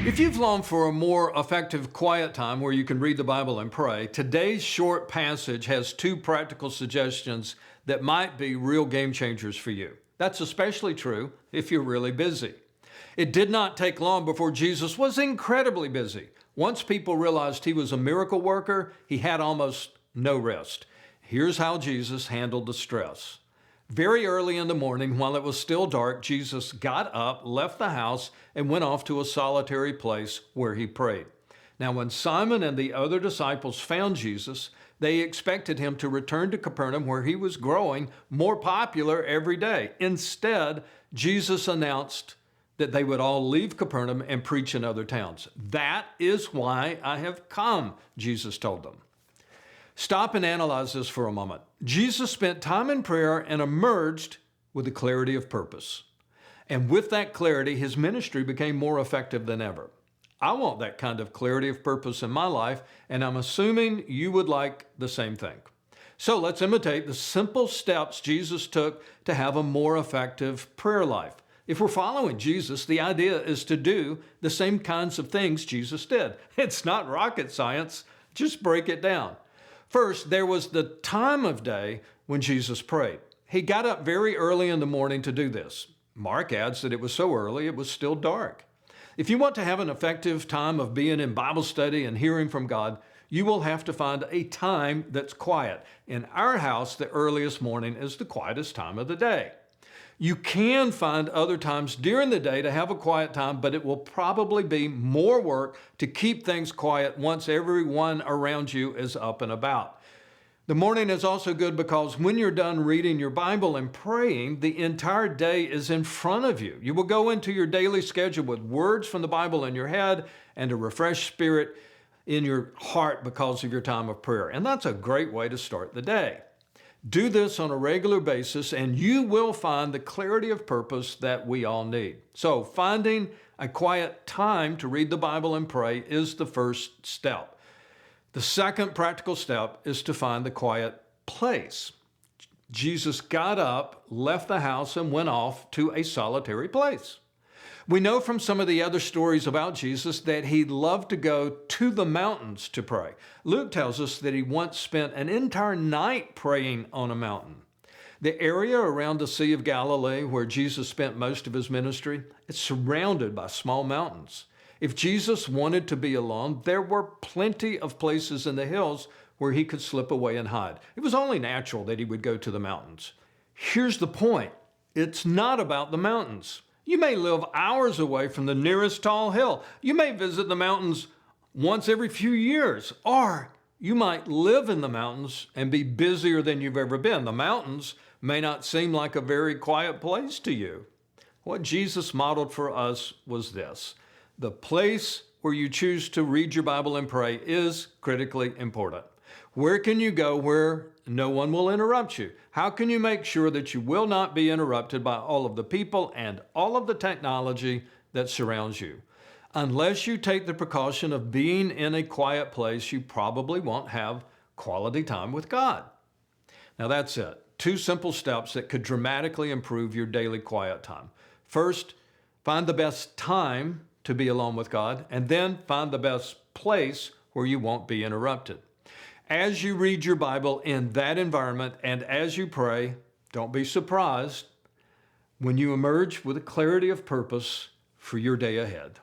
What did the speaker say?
If you've longed for a more effective quiet time where you can read the Bible and pray, today's short passage has two practical suggestions that might be real game changers for you. That's especially true if you're really busy. It did not take long before Jesus was incredibly busy. Once people realized he was a miracle worker, he had almost no rest. Here's how Jesus handled the stress. Very early in the morning, while it was still dark, Jesus got up, left the house, and went off to a solitary place where he prayed. Now, when Simon and the other disciples found Jesus, they expected him to return to Capernaum, where he was growing more popular every day. Instead, Jesus announced that they would all leave Capernaum and preach in other towns. "That is why I have come," Jesus told them. Stop and analyze this for a moment. Jesus spent time in prayer and emerged with a clarity of purpose. And with that clarity, his ministry became more effective than ever. I want that kind of clarity of purpose in my life, and I'm assuming you would like the same thing. So let's imitate the simple steps Jesus took to have a more effective prayer life. If we're following Jesus, the idea is to do the same kinds of things Jesus did. It's not rocket science. Just break it down. First, there was the time of day when Jesus prayed. He got up very early in the morning to do this. Mark adds that it was so early it was still dark. If you want to have an effective time of being in Bible study and hearing from God, you will have to find a time that's quiet. In our house, the earliest morning is the quietest time of the day. You can find other times during the day to have a quiet time, but it will probably be more work to keep things quiet once everyone around you is up and about. The morning is also good because when you're done reading your Bible and praying, the entire day is in front of you. You will go into your daily schedule with words from the Bible in your head and a refreshed spirit in your heart because of your time of prayer. And that's a great way to start the day. Do this on a regular basis and you will find the clarity of purpose that we all need. So finding a quiet time to read the Bible and pray is the first step. The second practical step is to find the quiet place. Jesus got up, left the house, and went off to a solitary place. We know from some of the other stories about Jesus that he loved to go to the mountains to pray. Luke tells us that he once spent an entire night praying on a mountain. The area around the Sea of Galilee, where Jesus spent most of his ministry, is surrounded by small mountains. If Jesus wanted to be alone, there were plenty of places in the hills where he could slip away and hide. It was only natural that he would go to the mountains. Here's the point. It's not about the mountains. You may live hours away from the nearest tall hill. You may visit the mountains once every few years, or you might live in the mountains and be busier than you've ever been. The mountains may not seem like a very quiet place to you. What Jesus modeled for us was this. The place where you choose to read your Bible and pray is critically important. Where can you go where no one will interrupt you? How can you make sure that you will not be interrupted by all of the people and all of the technology that surrounds you? Unless you take the precaution of being in a quiet place, you probably won't have quality time with God. Now that's it. Two simple steps that could dramatically improve your daily quiet time. First, find the best time to be alone with God, and then find the best place where you won't be interrupted. As you read your Bible in that environment and as you pray, don't be surprised when you emerge with a clarity of purpose for your day ahead.